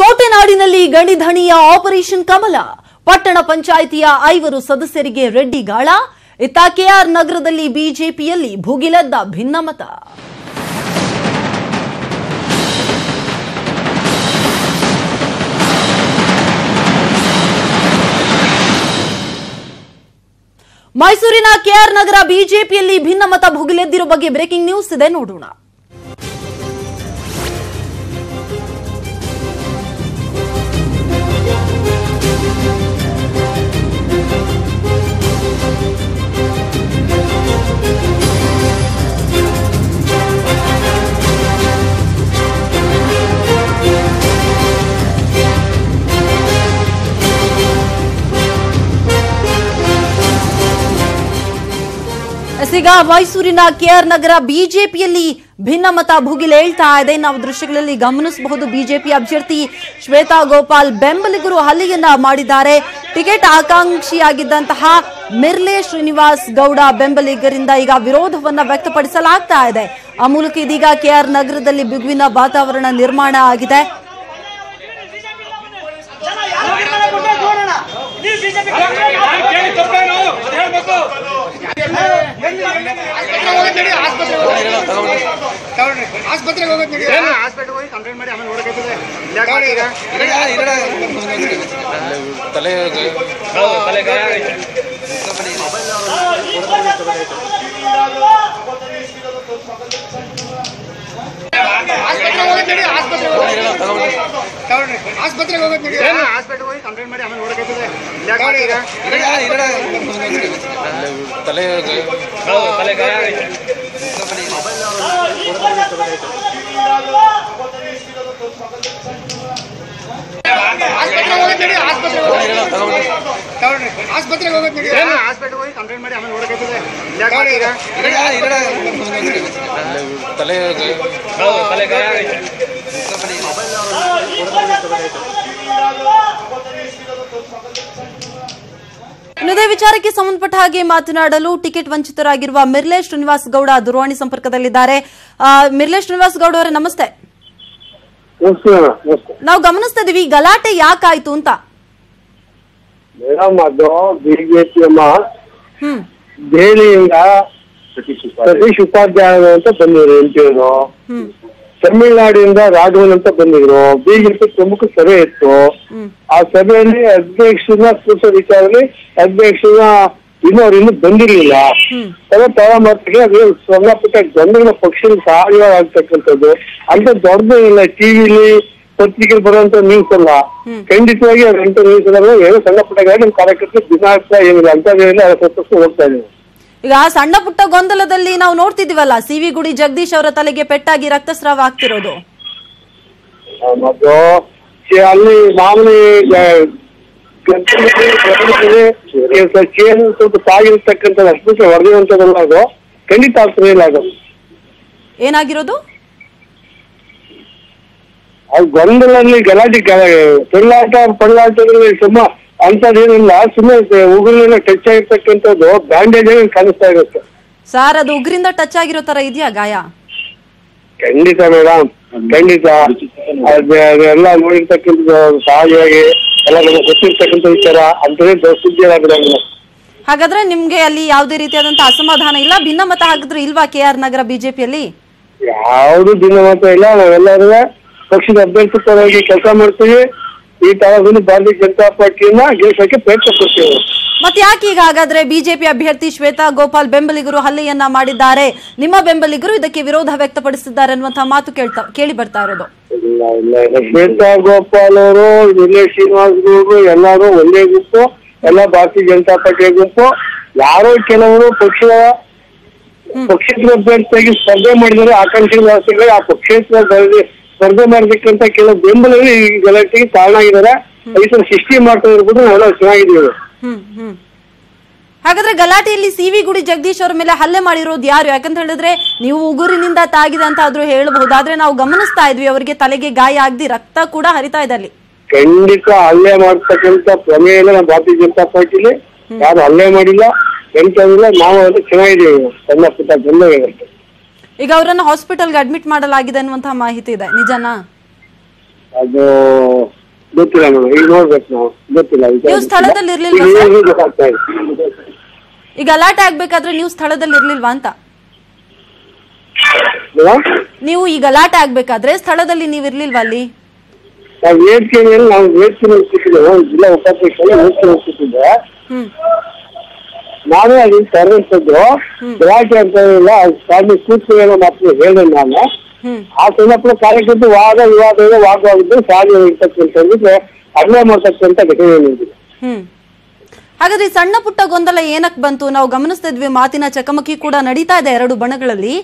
ಕೋಟೆನಾಡಿನಲ್ಲಿ ಗಣಿಧಣಿಯ operation ಕಮಲ. ಪಟ್ಟಣ ಪಂಚಾಯಿತಿಯ 5 ಸದಸ್ಯರಿಗೆ ರೆಡ್ಡಿ ಗಾಳ. ಇತ್ತ ಕೆಆರ್ ನಗರದಲ್ಲಿ ಬಿಜೆಪಿಯಲ್ಲಿ ಭುಗಿಲೆದ್ದ ಭಿನ್ನಮತ. ಮೈಸೂರಿನ ಕೆಆರ್ ನಗರ ಬಿಜೆಪಿಯಲ್ಲಿ ಭಿನ್ನಮತ ಭುಗಿಲೆದ್ದಿರೋ ಬಗ್ಗೆ ಬ್ರೇಕಿಂಗ್ ನ್ಯೂಸ್ ಇದೆ, ನೋಡೋಣ. ಈಗ ಮೈಸೂರಿನ ಕೆಆರ್ ನಗರ ಬಿಜೆಪಿಯಲ್ಲಿ ಭಿನ್ನಮತ ಭುಗಿಲೇಳ್ತಾ ಇದೆ. ನಾವು ದೃಶ್ಯಗಳಲ್ಲಿ ಗಮನಿಸಬಹುದು. ಬಿಜೆಪಿ ಅಭ್ಯರ್ಥಿ ಶ್ವೇತಾ ಗೋಪಾಲ್ ಬೆಂಬಲಿಗರು ಹಲ್ಲೆಯನ್ನ ಮಾಡಿದ್ದಾರೆ. ಟಿಕೆಟ್ ಆಕಾಂಕ್ಷಿಯಾಗಿದ್ದಂತಹ ಮಿರ್ಲೆ ಶ್ರೀನಿವಾಸ್ ಗೌಡ ಬೆಂಬಲಿಗರಿಂದ ಈಗ ವಿರೋಧವನ್ನ ವ್ಯಕ್ತಪಡಿಸಲಾಗ್ತಾ ಇದೆ. ಆ ಮೂಲಕ ಇದೀಗ ಕೆಆರ್ ನಗರದಲ್ಲಿ ಬಿಗುವಿನ ವಾತಾವರಣ ನಿರ್ಮಾಣ ಆಗಿದೆ. ಇದೇ ವಿಚಾರಕ್ಕೆ ಸಂಬಂಧಪಟ್ಟ ಹಾಗೆ ಮಾತನಾಡಲು ಟಿಕೆಟ್ ವಂಚಿತರಾಗಿರುವ ಮಿರ್ಲೆ ಶ್ರೀನಿವಾಸ್ ಗೌಡ ದೂರವಾಣಿ ಸಂಪರ್ಕದಲ್ಲಿದ್ದಾರೆ. ಮಿರ್ಲೆ ಶ್ರೀನಿವಾಸ್ ಗೌಡ ಅವರೇ, ನಮಸ್ತೆ. ನಾವು ಗಮನಿಸ್ತಾ ಇದೀವಿ, ಗಲಾಟೆ ಯಾಕಾಯ್ತು ಅಂತ. ಮೇಡಮ್, ಅದು ಬಿಜೆಪಿ ದೆಹಲಿಯಿಂದ ಸತೀಶ್ ಉಪಾಧ್ಯಾಯ ಅಂತ ಬಂದಿದ್ರು ಎಂಪಿಯವರು. ತಮಿಳುನಾಡಿನಿಂದ ರಾಘವನ್ ಅಂತ ಬಂದಿದ್ರು. ಬಿಜೆಪಿ ಪ್ರಮುಖ ಸಭೆ ಇತ್ತು. ಆ ಸಭೆಯಲ್ಲಿ ಅಧ್ಯಕ್ಷನ ಕೂರಿಸೋ ವಿಚಾರದಲ್ಲಿ ಅಧ್ಯಕ್ಷನ ಇನ್ನೂ ಬಂದಿರಲಿಲ್ಲ. ಸಭೆ ಪ್ರಾರಂಭಕ್ಕೆ ಅದು ಸಣ್ಣ ಪುಟ್ಟ ಜನಗಳ ಪಕ್ಷದ ಸಹಾಯವಾಗ್ತಕ್ಕಂಥದ್ದು ಅಂತ ದೊಡ್ಡದೇನಿಲ್ಲ. ಟಿವಿಲಿ ಪತ್ರಿಕೆ ಬರುವಂತ ನ್ಯೂಸ್ ಅಲ್ಲ. ಖಂಡಿತವಾಗಿ ಅದಂತ ನ್ಯೂಸ್ ಎಲ್ಲ ಏನೋ ಸಣ್ಣ ಪುಟ್ಟ ನಮ್ಮ ಕಾರ್ಯಕರ್ತರು ದಿನಾಂಕ ಏನಿಲ್ಲ ಅಂತದೇನಿಲ್ಲ, ಅದಕ್ಕೆ ಹೋಗ್ತಾ ಇದೀವಿ. ಈಗ ಸಣ್ಣ ಪುಟ್ಟ ಗೊಂದಲದಲ್ಲಿ ನಾವು ನೋಡ್ತಿದೀವಲ್ಲ, ಸಿ.ವಿ. ಗುಡಿ ಜಗದೀಶ್ ಅವರ ತಲೆಗೆ ಪೆಟ್ಟಾಗಿ ರಕ್ತಸ್ರಾವ ಆಗ್ತಿರೋದು. ಮತ್ತು ಅಲ್ಲಿ ಮಾಮೂಲಿ ಸ್ವಲ್ಪ ತಾಗಿರ್ತಕ್ಕಂಥ ಅಷ್ಟು ಹೊಡೆದಿರುವಂತದಲ್ಲ, ಅದು ಖಂಡಿತ ಆಗ್ತದೆ ಇಲ್ಲ. ಅದು ಏನಾಗಿರೋದು? ಅದು ಗೊಂದಲಲ್ಲಿ ಗಲಾಟೆ ಪಳ್ಳಾಟ ಪಳ್ಳಾಟದಲ್ಲಿ ಸುಮ್ಮ ಅಂತದೇನಿಲ್ಲ. ಸುಮ್ಮನೆ ಉಗುರಿನ ಟಚ್ ಆಗಿರ್ತಕ್ಕಂಥದ್ದು ಬ್ಯಾಂಡೇಜ್ ಕಾಣಿಸ್ತಾ ಇರುತ್ತೆ. ಸರ್, ಅದು ಉಗುರಿಂದ ಟಚ್ ಆಗಿರೋ ತರ ಇದೆಯಾ ಗಾಯ? ಖಂಡಿತ ಮೇಡಮ್, ಖಂಡಿತ. ಅದೆಲ್ಲ ನೋಡಿರ್ತಕ್ಕಂಥದ್ದು ಸಹಜವಾಗಿ ಎಲ್ಲ ನಮಗೆ ಗೊತ್ತಿರ್ತಕ್ಕಂಥ ವಿಚಾರ. ಅಂತದೇ ಸುದ್ದಿ ಆಗಿದೆ. ಹಾಗಾದ್ರೆ ನಿಮ್ಗೆ ಅಲ್ಲಿ ಯಾವುದೇ ರೀತಿಯಾದಂತಹ ಅಸಮಾಧಾನ ಇಲ್ಲ, ಭಿನ್ನಮತ ಹಾಕಿದ್ರೆ ಇಲ್ವಾ ಕೆಆರ್ ನಗರ ಬಿಜೆಪಿಯಲ್ಲಿ? ಯಾವುದು ಭಿನ್ನಮತ ಇಲ್ಲ. ನಾವೆಲ್ಲರೂ ಪಕ್ಷದ ಅಭ್ಯರ್ಥಿ ಪರವಾಗಿ ಕೆಲಸ ಮಾಡ್ತೀವಿ. ಈ ತರದಲ್ಲಿ ಭಾರತೀಯ ಜನತಾ ಪಾರ್ಟಿಯನ್ನ ಗೆಲ್ಸಕ್ಕೆ ಪ್ರಯತ್ನ ಪಡ್ತೀವಿ. ಮತ್ತೆ ಯಾಕೆ ಈಗ ಹಾಗಾದ್ರೆ ಬಿಜೆಪಿ ಅಭ್ಯರ್ಥಿ ಶ್ವೇತಾ ಗೋಪಾಲ್ ಬೆಂಬಲಿಗರು ಹಲ್ಲೆಯನ್ನ ಮಾಡಿದ್ದಾರೆ, ನಿಮ್ಮ ಬೆಂಬಲಿಗರು ಇದಕ್ಕೆ ವಿರೋಧ ವ್ಯಕ್ತಪಡಿಸಿದ್ದಾರೆ ಅನ್ನುವಂತಹ ಮಾತು ಕೇಳಿ ಬರ್ತಾ ಇರೋದು? ಇಲ್ಲ ಇಲ್ಲ ಇಲ್ಲ, ಶ್ವೇತಾ ಗೋಪಾಲ್ ಅವರು, ಮಿರ್ಲೆ ಶ್ರೀನಿವಾಸ್ ಗೌಡರು ಎಲ್ಲರೂ ಒಂದೇ ಗುಂಪು, ಎಲ್ಲ ಭಾರತೀಯ ಜನತಾ ಪಾರ್ಟಿಯ ಗುಂಪು. ಯಾರೋ ಕೆಲವರು ಪಕ್ಷೇತರ ಅಭ್ಯರ್ಥಿಯಾಗಿ ಸ್ಪರ್ಧೆ ಮಾಡಿದರೆ ಆಕಾಂಕ್ಷಿಗಳು ಆ ಪಕ್ಷೇತರ ಸ್ಪರ್ಧೆ ಮಾಡಬೇಕಂತ ಕೆಲವು ಬೆಂಬಲಗಳು ಈ ಗಲಾಟೆಗೆ ಕಾರಣ ಆಗಿದ್ದಾರೆ. ಈ ಸೃಷ್ಟಿ ಮಾಡ್ತಾ ಇರ್ಬೋದು. ನಾವೆಲ್ಲ ಚೆನ್ನಾಗಿದ್ದೀವಿ. ಹಾಗಾದ್ರೆ ಗಲಾಟೆಯಲ್ಲಿ ಸಿ.ವಿ. ಗುಡಿ ಜಗದೀಶ್ ಅವರ ಮೇಲೆ ಹಲ್ಲೆ ಮಾಡಿರೋದು ಯಾರು? ಯಾಕಂತ ಹೇಳಿದ್ರೆ ನೀವು ಉಗುರಿನಿಂದ ತಾಗಿದೆ ಅಂತ ಆದ್ರೂ ಹೇಳಬಹುದು, ಆದ್ರೆ ನಾವು ಗಮನಿಸ್ತಾ ಇದ್ವಿ ಅವರಿಗೆ ತಲೆಗೆ ಗಾಯ ಆಗದಿ ರಕ್ತ ಕೂಡ ಹರಿತಾ ಇದೆ ಅಲ್ಲಿ. ಖಂಡಿತ ಹಲ್ಲೆ ಮಾಡ್ತಕ್ಕಂಥ ಪ್ರಮೇಯ ಇಲ್ಲ ನಮ್ಮ ಭಾರತೀಯ ಜನತಾ ಪಾರ್ಟಿಲಿ. ಯಾರು ಹಲ್ಲೆ ಮಾಡಿಲ್ಲ, ಎಂತಿಲ್ಲ. ನಾವು ಅದು ಚೆನ್ನಾಗಿದ್ದೀವಿ. ಸಣ್ಣ ಪುಟ್ಟ ಗೊಂದಲ. ಈಗ ಅವರನ್ನು ಹಾಸ್ಪಿಟಲ್ಗೆ ಅಡ್ಮಿಟ್ ಮಾಡಲಾಗಿದೆ ಅನ್ನುವಂತಹ ಮಾಹಿತಿ ಇದೆ, ನಿಜನಾ? ಅದು ಗೊತ್ತಿಲ್ಲ ಮೇಡಮ್, ಈಗ ನೋಡ್ಬೇಕು ನಾವು, ಗೊತ್ತಿಲ್ಲ. ನೀವು ಸ್ಥಳದಲ್ಲಿ ಇರ್ಲಿಲ್ವಾ ಈಗ ಸರ್? ಗೊತ್ತಾಗ್ತಾ ಇದೆ. ಈ ಗಲಾಟೆ ಆಗ್ಬೇಕಾದ್ರೆ ನೀವು ಸ್ಥಳದಲ್ಲಿ ಇರ್ಲಿಲ್ವಾ ಅಂತ? ಮೇಡಮ್, ನೀವು ಈ ಗಲಾಟೆ ಆಗ್ಬೇಕಾದ್ರೆ ಸ್ಥಳದಲ್ಲಿ ನೀವು ಇರ್ಲಿಲ್ವಾ ಅಲ್ಲಿ? ನಾವು ವೇದಿಕೆ ಮೇಲೆ ನಾವು ವೇದಿಕೆ ಕೂತಿದ್ದೇವೆ, ಜಿಲ್ಲಾ ಉಪಾಧ್ಯಕ್ಷರು ವೇದಿಕೆ ಕೂತಿದ್ದೆ. ನಾನೇ ಅಲ್ಲಿ ತರದಂತದ್ದು ಗಲಾಟೆ ಅಂತ ಇಲ್ಲ, ಸ್ವಾಮಿ ಕೂತ್ಕೊಳ್ಳೋ ಮಾತ್ರ ಹೇಳಿದೆ ನಾನು. ಆ ಸಂದರ್ಭ ಕಾರ್ಯಕರ್ತರು ವಾದ ವಾದವಾಗಿದ್ದು ಶಾಲೆ ಇರ್ತಕ್ಕಂಥದ್ದು ಅನ್ಯಾಯ ಮಾಡ್ತಕ್ಕಂಥ ಘಟನೆ ಏನಿದೆ. ಹಾಗಾದ್ರೆ ಸಣ್ಣ ಪುಟ್ಟ ಗೊಂದಲ ಏನಕ್ಕೆ ಬಂತು? ನಾವು ಗಮನಿಸ್ತಾ ಇದ್ವಿ, ಮಾತಿನ ಚಕಮಕಿ ಕೂಡ ನಡೀತಾ ಇದೆ ಎರಡು ಬಣಗಳಲ್ಲಿ.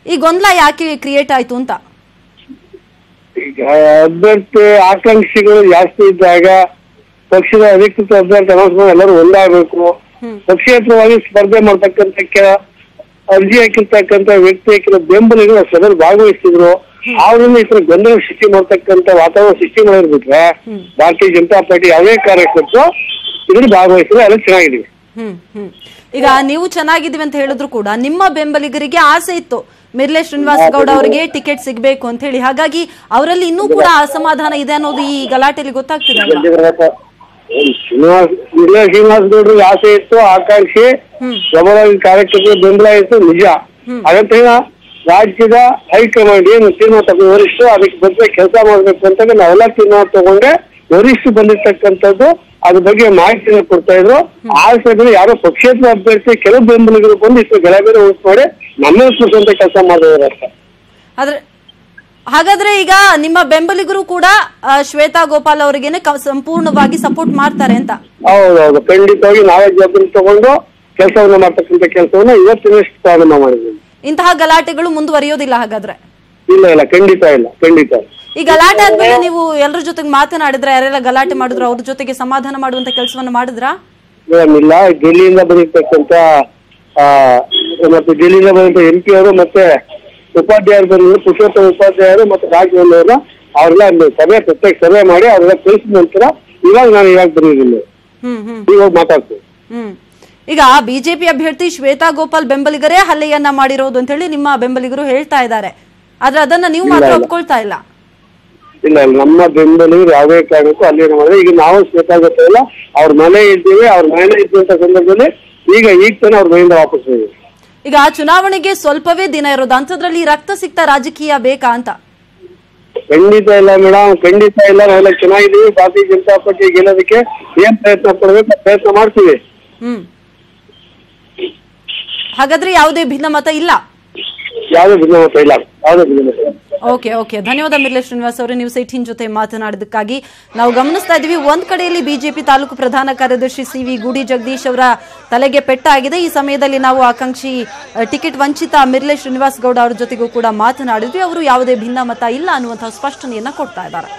ಈ ಗೊಂದಲ ಯಾಕೆ ಕ್ರಿಯೇಟ್ ಆಯ್ತು ಅಂತ? ಈಗ ಅಭ್ಯರ್ಥಿ ಆಕಾಂಕ್ಷಿಗಳು ಜಾಸ್ತಿ ಇದ್ದಾಗ ಪಕ್ಷದ ಅಧಿಕೃತ ಅಭ್ಯರ್ಥಿ ಅನೌನ್ಸ್ ಮಾಡಿ ಎಲ್ಲರೂ ಒಂದಾಗಬೇಕು. ಪಕ್ಷೇತರವಾಗಿ ಸ್ಪರ್ಧೆ ಮಾಡ್ತಕ್ಕಂಥ ಅರ್ಜಿ ಹಾಕಿರ್ತಕ್ಕಂಥ ವ್ಯಕ್ತಿ ಕೆಲವು ಬೆಂಬಲಿಗಳು ಸದರು ಭಾಗವಹಿಸಿದ್ರು. ಅವ್ರನ್ನ ಈ ತರ ಗೊಂದಲ ಸೃಷ್ಟಿ ಮಾಡ್ತಕ್ಕಂಥ ವಾತಾವರಣ ಸೃಷ್ಟಿ ಮಾಡಿರ್ಬಿಟ್ರೆ ಭಾರತೀಯ ಜನತಾ ಪಾರ್ಟಿ ಯಾವುದೇ ಕಾರ್ಯಕರ್ತರು ಇದ್ರಲ್ಲಿ ಭಾಗವಹಿಸಿದ್ರೆ ಎಲ್ಲ ಚೆನ್ನಾಗಿದೀವಿ. ಈಗ ನೀವು ಚೆನ್ನಾಗಿದ್ದೀವಿ ಅಂತ ಹೇಳಿದ್ರು ಕೂಡ ನಿಮ್ಮ ಬೆಂಬಲಿಗರಿಗೆ ಆಸೆ ಇತ್ತು ಮಿರ್ಲೆ ಶ್ರೀನಿವಾಸ್ ಗೌಡ ಅವರಿಗೆ ಟಿಕೆಟ್ ಸಿಗ್ಬೇಕು ಅಂತ ಹೇಳಿ. ಹಾಗಾಗಿ ಅವರಲ್ಲಿ ಇನ್ನೂ ಕೂಡ ಅಸಮಾಧಾನ ಇದೆ ಅನ್ನೋದು ಈ ಗಲಾಟೆಯಲ್ಲಿ ಗೊತ್ತಾಗ್ತಿದೆ. ಶ್ರೀನಿವಾಸ್ ಗೌಡ್ರಿಗೆ ಆಸೆ ಇತ್ತು, ಆಕಾಂಕ್ಷಿ ಪ್ರಬಲವಾಗಿ ಕಾರ್ಯಕರ್ತರ ಬೆಂಬಲ ಇತ್ತು, ನಿಜ. ಹಾಗಂತ ರಾಜ್ಯದ ಹೈಕಮಾಂಡ್ ಏನು ತೀರ್ಮಾನ ತಗೊಂಡು ವರಿಷ್ಠರು ಅದಕ್ಕೆ ಬಗ್ಗೆ ಕೆಲಸ ಮಾಡ್ಬೇಕು ಅಂತ ನಾವೆಲ್ಲ ತೀರ್ಮಾನ ತಗೊಂಡೆ. ವರಿಷ್ಠರು ಬಂದಿರ್ತಕ್ಕಂಥದ್ದು ಅದ್ರ ಬಗ್ಗೆ ಮಾಹಿತಿನ ಕೊಡ್ತಾ ಇದ್ರು. ಆ ಸಮಯದಲ್ಲಿ ಯಾರೋ ಪಕ್ಷೇತರ ಅಭ್ಯರ್ಥಿ ಕೆಲವು ಬೆಂಬಲಿಗರು ಬಂದು ಇಷ್ಟು ಗಲಭೆ ಉಂಟು ಮಾಡಿ ನಮ್ಮೇ ಕೂರಿಸುವಂತ ಕೆಲಸ ಮಾಡಿದ್ರು ಅಷ್ಟೇ. ಆದ್ರೆ ಹಾಗಾದ್ರೆ ಈಗ ನಿಮ್ಮ ಬೆಂಬಲಿಗರು ಕೂಡ ಶ್ವೇತಾ ಗೋಪಾಲ್ ಅವರಿಗೇನೆ ಸಂಪೂರ್ಣವಾಗಿ ಸಪೋರ್ಟ್ ಮಾಡ್ತಾರೆ ಅಂತ? ಹೌದೌದು, ಖಂಡಿತವಾಗಿ ನಾವೇ ಜವಾಬ್ದಾರಿ ತಗೊಂಡು ಕೆಲಸವನ್ನ ಮಾಡ್ತಕ್ಕಂಥ ಕೆಲಸವನ್ನ ಇವತ್ತಿನಷ್ಟು ಪ್ರಾರಂಭ ಮಾಡಿದ್ವಿ. ಇಂತಹ ಗಲಾಟೆಗಳು ಮುಂದುವರಿಯೋದಿಲ್ಲ ಹಾಗಾದ್ರೆ? ಇಲ್ಲ, ಖಂಡಿತ ಇಲ್ಲ, ಖಂಡಿತ. ಈ ಗಲಾಟೆ ಆದ್ಮೇಲೆ ನೀವು ಎಲ್ಲರ ಜೊತೆಗೆ ಮಾತನಾಡಿದ್ರ? ಯಾರೆಲ್ಲ ಗಲಾಟೆ ಮಾಡಿದ್ರು ಅವ್ರ ಜೊತೆಗೆ ಸಮಾಧಾನ ಮಾಡುವಂತ ಕೆಲಸವನ್ನ ಮಾಡಿದ್ರಾ? ಇಲ್ಲ, ಡೆಲ್ಲಿಯಿಂದ ಬಂದಿರ್ತಕ್ಕಂಥ ಮತ್ತೆ ಡೆಲ್ಲಿಯಿಂದ ಬಂದಂತ MP ಅವರು ಮತ್ತೆ ಉಪಾಧ್ಯಾಯರು ಬಂದಿದ್ರು, ಪುರುಷೋತ್ತಮ ಉಪಾಧ್ಯಾಯರು ಮತ್ತೆ ರಾಜವನ್ನವರು ಅವರೆಲ್ಲ ಸಭೆ ಪ್ರತ್ಯೇಕ ಸಭೆ ಮಾಡಿ ಅವರೆಲ್ಲ ಕಳಿಸಿದ ನಂತರ ಇವಾಗ ನಾನು ಇವಾಗ ಬಂದಿದ್ದೀನಿ, ಇವಾಗ ಮಾತಾಡ್ತೀನಿ. ಈಗ ಬಿಜೆಪಿ ಅಭ್ಯರ್ಥಿ ಶ್ವೇತಾ ಗೋಪಾಲ್ ಬೆಂಬಲಿಗರೇ ಹಲ್ಲೆಯನ್ನ ಮಾಡಿರೋದು ಅಂತ ಹೇಳಿ ನಿಮ್ಮ ಬೆಂಬಲಿಗರು ಹೇಳ್ತಾ ಇದ್ದಾರೆ. ಆದ್ರೆ ಅದನ್ನ ನೀವು ಮಾತ್ರ ಒಪ್ಕೊಳ್ತಾ ಇಲ್ಲ. ಇಲ್ಲ, ನಮ್ಮ ಬೆಂಬಲಿಗರು ಯಾವುದೇ ಕಾರಣಕ್ಕೂ ಅಲ್ಲಿ ಮಾಡಿದ್ರೆ ಈಗ ನಾವು ಶ್ವೇತಾ ಗೋಪಾಲ್ ಅವ್ರ ಮನೆ ಇದ್ದೀವಿ, ಅವ್ರ ಮನೆ ಇದ್ದಂತ ಸಂದರ್ಭದಲ್ಲಿ ಈಗ ತಾನೇ ಅವ್ರ ಮನೆಯಿಂದ ವಾಪಸ್ ಹೋಗಿ. ಈಗ ಚುನಾವಣೆಗೆ ಸ್ವಲ್ಪವೇ ದಿನ ಇರೋದು, ಅಂಥದ್ರಲ್ಲಿ ರಕ್ತ ಸಿಕ್ತ ರಾಜಕೀಯ ಬೇಕಾ ಅಂತ? ಖಂಡಿತ ಇಲ್ಲ ಮೇಡಮ್, ಖಂಡಿತ ಇಲ್ಲ. ನಾವೆಲ್ಲ ಚೆನ್ನಾಗಿದ್ದೀವಿ. ಭಾರತೀಯ ಜನತಾ ಪಾರ್ಟಿ ಗೆಲ್ಲೋದಕ್ಕೆ ಏನ್ ಪ್ರಯತ್ನ ಪಡ್ಬೇಕು ಪ್ರಯತ್ನ ಮಾಡ್ತೀವಿ. ಹಾಗಾದ್ರೆ ಯಾವುದೇ ಭಿನ್ನಮತ ಇಲ್ಲ? ಯಾವುದೇ ಭಿನ್ನಮತ ಇಲ್ಲ, ಯಾವುದೇ ಭಿನ್ನಮತ ಇಲ್ಲ. ಓಕೆ, ಧನ್ಯವಾದ ಮಿರ್ಲೆ ಶ್ರೀನಿವಾಸ್ ಅವರೇ, ನೀವು ಸೈಟಿನ್ ಜೊತೆ ಮಾತನಾಡಿದಕ್ಕಾಗಿ. ನಾವು ಗಮನಿಸ್ತಾ ಇದ್ದೀವಿ, ಒಂದ್ ಕಡೆಯಲ್ಲಿ ಬಿಜೆಪಿ ತಾಲೂಕು ಪ್ರಧಾನ ಕಾರ್ಯದರ್ಶಿ CV ಗೂಡಿ ಜಗದೀಶ್ ಅವರ ತಲೆಗೆ ಪೆಟ್ಟಾಗಿದೆ. ಈ ಸಮಯದಲ್ಲಿ ನಾವು ಆಕಾಂಕ್ಷಿ ಟಿಕೆಟ್ ವಂಚಿತ ಮಿರ್ಲೆ ಶ್ರೀನಿವಾಸ್ ಗೌಡ ಅವರ ಜೊತೆಗೂ ಕೂಡ ಮಾತನಾಡಿದ್ವಿ. ಅವರು ಯಾವುದೇ ಭಿನ್ನಮತ ಇಲ್ಲ ಅನ್ನುವಂತಹ ಸ್ಪಷ್ಟನೆಯನ್ನ ಕೊಡ್ತಾ ಇದ್ದಾರೆ.